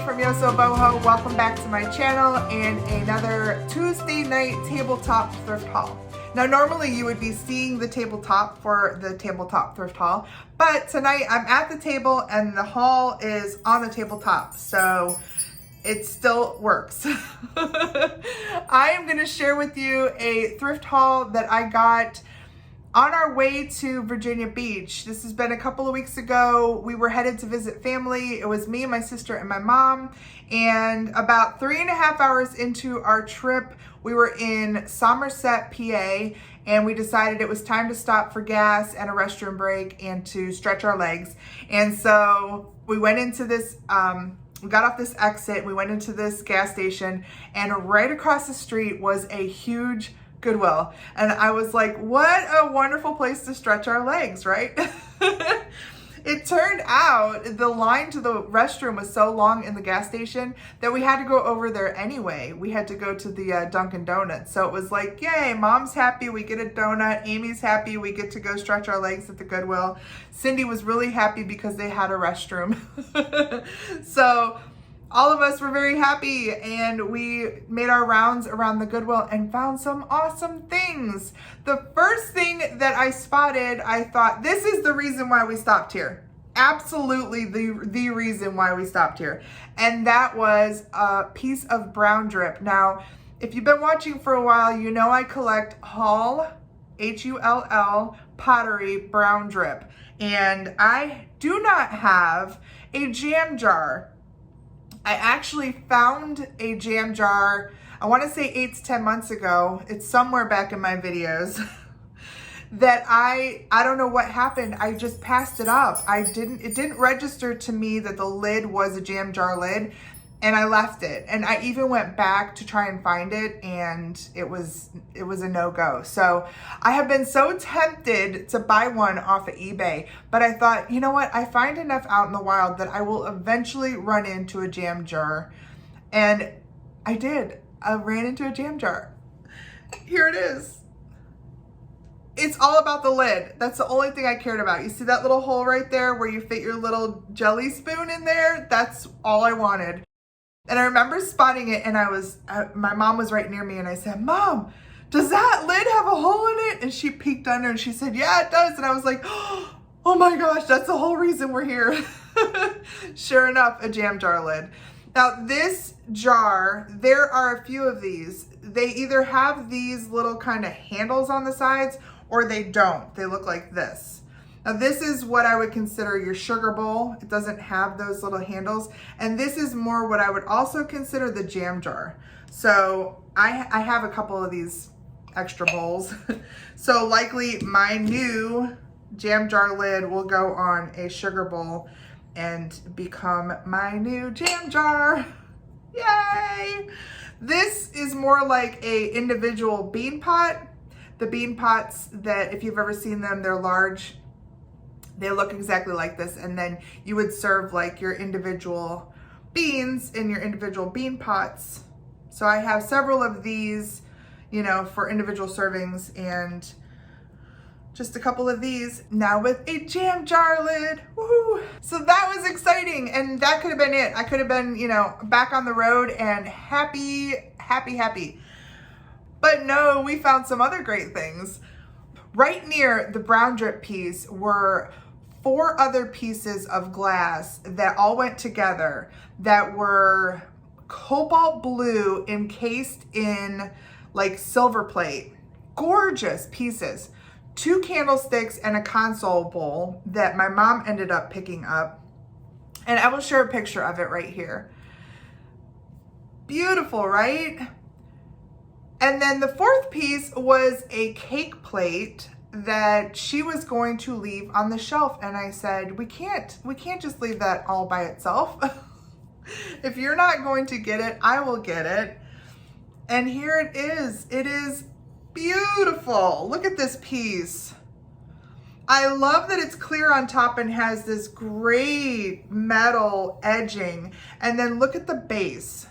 from YosoBoho. Welcome back to my channel and another Tuesday night tabletop thrift haul. Now normally you would be seeing the tabletop for the tabletop thrift haul, but tonight I'm at the table and the haul is on the tabletop, so it still works. I am going to share with you a thrift haul that I got on our way to Virginia Beach. This has been a couple of weeks ago. We were headed to visit family. It was me, my sister, and my mom. And about 3.5 hours into our trip, we were in Somerset, PA, and we decided it was time to stop for gas and a restroom break and to stretch our legs. And so we went into this, we got off this exit, we went into this gas station, and right across the street was a huge Goodwill. And I was like, what a wonderful place to stretch our legs, right? It turned out the line to the restroom was so long in the gas station that we had to go over there anyway. We had to go to the Dunkin' Donuts. So it was like, yay, mom's happy, we get a donut. Amy's happy, we get to go stretch our legs at the Goodwill. Cindy was really happy because they had a restroom. So all of us were very happy, and we made our rounds around the Goodwill and found some awesome things. The first thing that I spotted, I thought, this is the reason why we stopped here. Absolutely the reason why we stopped here. And that was a piece of brown drip. Now, if you've been watching for a while, you know I collect Hull, H-U-L-L, pottery brown drip. And I do not have a jam jar. I actually found a jam jar, I want to say 8 to 10 months ago. It's somewhere back in my videos that I don't know what happened. I just passed it up. It didn't register to me that the lid was a jam jar lid, and I left it. And I even went back to try and find it, and it was a no-go. So I have been so tempted to buy one off of eBay, but I thought, you know what? I find enough out in the wild that I will eventually run into a jam jar. And I did. I ran into a jam jar. Here it is. It's all about the lid. That's the only thing I cared about. You see that little hole right there where you fit your little jelly spoon in there? That's all I wanted. And I remember spotting it, and my mom was right near me, and I said, Mom, does that lid have a hole in it? And she peeked under and she said, yeah, it does. And I was like, oh my gosh, that's the whole reason we're here. Sure enough, a jam jar lid. Now this jar, there are a few of these. They either have these little kind of handles on the sides or they don't. They look like this. Now this is what I would consider your sugar bowl. It doesn't have those little handles. And this is more what I would also consider the jam jar. So I have a couple of these extra bowls. So likely my new jam jar lid will go on a sugar bowl and become my new jam jar. Yay! This is more like a individual bean pot. The bean pots that, if you've ever seen them, they're large. They look exactly like this, and then you would serve like your individual beans in your individual bean pots. So I have several of these, you know, for individual servings, and just a couple of these now with a jam jar lid. Woohoo! So that was exciting, and that could have been it. I could have been, you know, back on the road and happy. But no, we found some other great things. Right near the brown drip piece were 4 other pieces of glass that all went together that were cobalt blue encased in like silver plate. Gorgeous pieces. 2 candlesticks and a console bowl that my mom ended up picking up. And I will share a picture of it right here. Beautiful, right? And then the 4th piece was a cake plate that she was going to leave on the shelf. And I said, we can't just leave that all by itself. If you're not going to get it, I will get it. And here it is. It is beautiful. Look at this piece. I love that it's clear on top and has this great metal edging. And then look at the base.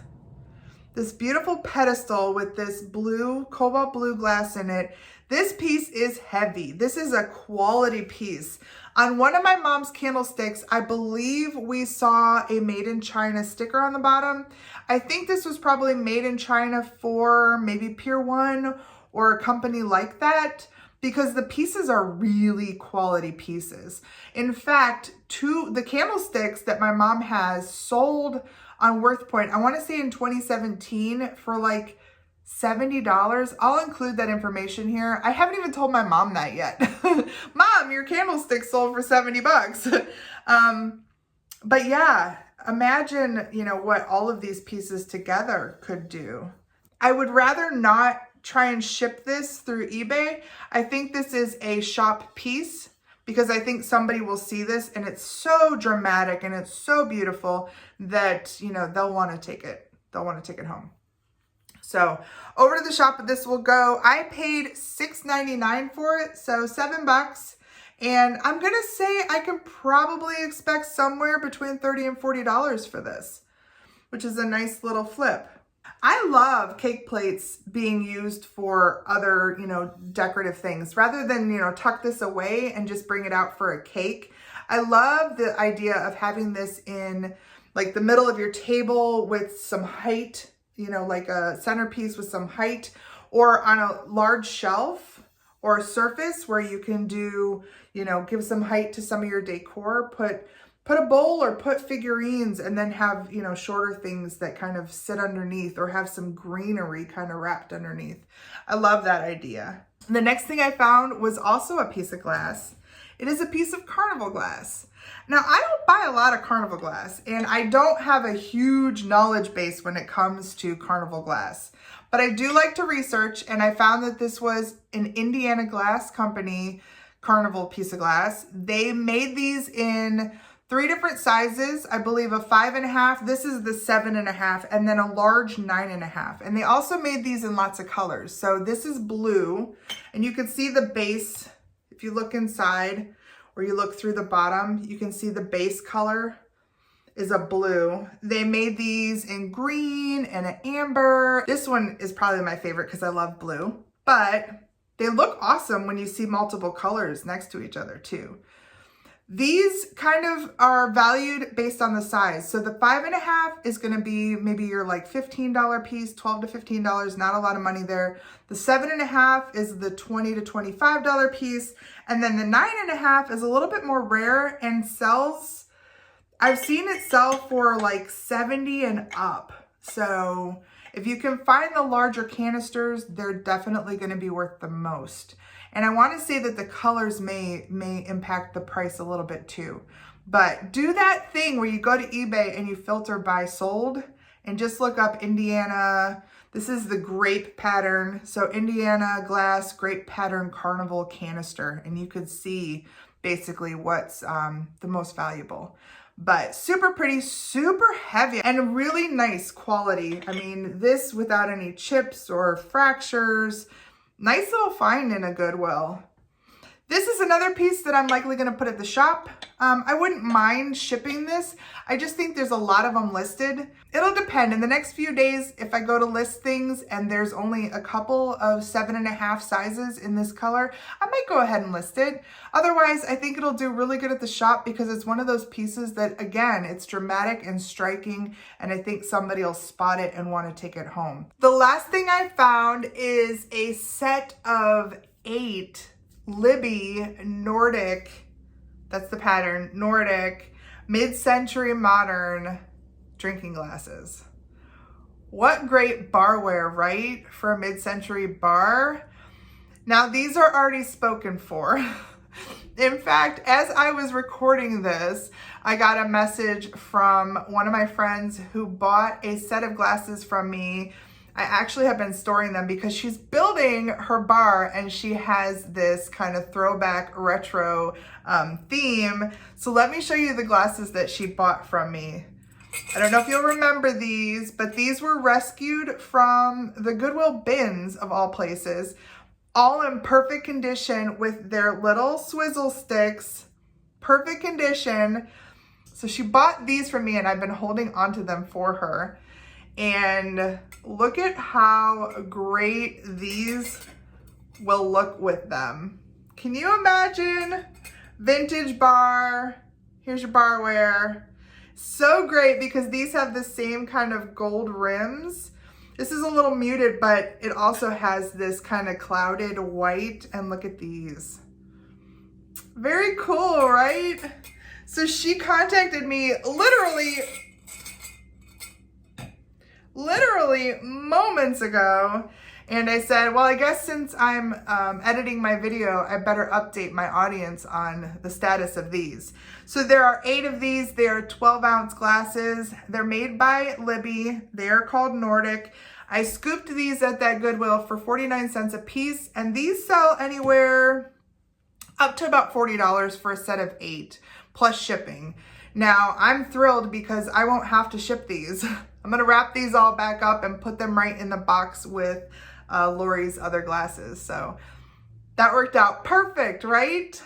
This beautiful pedestal with this blue, cobalt blue glass in it. This piece is heavy. This is a quality piece. On one of my mom's candlesticks, I believe we saw a made in China sticker on the bottom. I think this was probably made in China for maybe Pier 1 or a company like that, because the pieces are really quality pieces. In fact, the candlesticks that my mom has sold on WorthPoint, I want to say in 2017 for like $70. I'll include that information here. I haven't even told my mom that yet. Mom, your candlestick sold for 70 bucks. But yeah, imagine, you know, what all of these pieces together could do. I would rather not try and ship this through eBay. I think this is a shop piece because I think somebody will see this and it's so dramatic and it's so beautiful that, you know, they'll want to take it. They'll want to take it home. So over to the shop this will go. I paid $6.99 for it, so $7. And I'm going to say I can probably expect somewhere between $30 and $40 for this, which is a nice little flip. I love cake plates being used for other, you know, decorative things rather than, you know, tuck this away and just bring it out for a cake. I love the idea of having this in like the middle of your table with some height, you know, like a centerpiece with some height, or on a large shelf or a surface where you can do, you know, give some height to some of your decor, put a bowl or put figurines and then have, you know, shorter things that kind of sit underneath or have some greenery kind of wrapped underneath. I love that idea. The next thing I found was also a piece of glass. It is a piece of Carnival Glass. Now, I don't buy a lot of Carnival Glass, and I don't have a huge knowledge base when it comes to Carnival Glass, but I do like to research, and I found that this was an Indiana glass company, Carnival piece of glass. They made these in 3 different sizes. I believe a 5.5, this is the 7.5, and then a large 9.5. And they also made these in lots of colors. So this is blue, and you can see the base. If you look inside or you look through the bottom, you can see the base color is a blue. They made these in green and an amber. This one is probably my favorite because I love blue, but they look awesome when you see multiple colors next to each other too. These kind of are valued based on the size. So the 5.5 is going to be maybe your like $15 piece, $12 to $15, not a lot of money there. The 7.5 is the $20 to $25 piece. And then the 9.5 is a little bit more rare and sells, I've seen it sell for like 70 and up. So if you can find the larger canisters, they're definitely going to be worth the most. And I want to say that the colors may impact the price a little bit too. But do that thing where you go to eBay and you filter by sold and just look up Indiana. This is the grape pattern. So Indiana glass grape pattern Carnival canister. And you could see basically what's the most valuable. But super pretty, super heavy, and really nice quality. I mean, this without any chips or fractures. Nice little find in a Goodwill. This is another piece that I'm likely going to put at the shop. I wouldn't mind shipping this. I just think there's a lot of them listed. It'll depend. In the next few days, if I go to list things and there's only a couple of 7.5 sizes in this color, I might go ahead and list it. Otherwise, I think it'll do really good at the shop because it's one of those pieces that, again, it's dramatic and striking, and I think somebody will spot it and want to take it home. The last thing I found is a set of 8 Libby Nordic, that's the pattern, Nordic mid-century modern drinking glasses. What great barware, right? For a mid-century bar. Now these are already spoken for. In fact, as I was recording this, I got a message from one of my friends who bought a set of glasses from me. I actually have been storing them because she's building her bar and she has this kind of throwback retro theme. So let me show you the glasses that she bought from me. I don't know if you'll remember these, but these were rescued from the Goodwill bins of all places, all in perfect condition with their little swizzle sticks, perfect condition. So she bought these from me and I've been holding onto them for her. And look at how great these will look with them. Can you imagine? Vintage bar. Here's your barware. So great because these have the same kind of gold rims. This is a little muted, but it also has this kind of clouded white. And look at these. Very cool, right? So she contacted me literally moments ago. And I said, well, I guess since I'm editing my video, I better update my audience on the status of these. So there are 8 of these. They are 12-ounce glasses. They're made by Libby. They are called Nordic. I scooped these at that Goodwill for 49 cents a piece. And these sell anywhere up to about $40 for a set of 8, plus shipping. Now, I'm thrilled because I won't have to ship these. I'm gonna wrap these all back up and put them right in the box with Lori's other glasses. So that worked out perfect, right?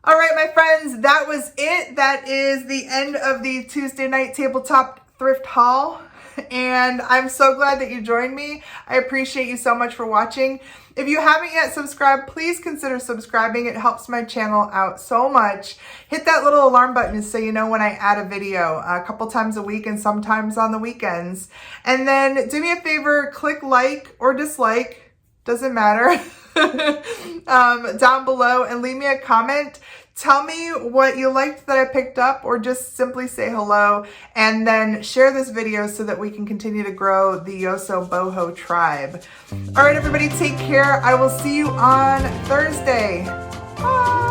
All right, my friends, that was it. That is the end of the Tuesday night tabletop thrift haul. And I'm so glad that you joined me. I appreciate you so much for watching. If you haven't yet subscribed, please consider subscribing. It helps my channel out so much. Hit that little alarm button so you know when I add a video a couple times a week and sometimes on the weekends. And then do me a favor, click like or dislike, doesn't matter, down below and leave me a comment. Tell me what you liked that I picked up or just simply say hello and then share this video so that we can continue to grow the YosoBoho tribe. All right, everybody, take care. I will see you on Thursday. Bye.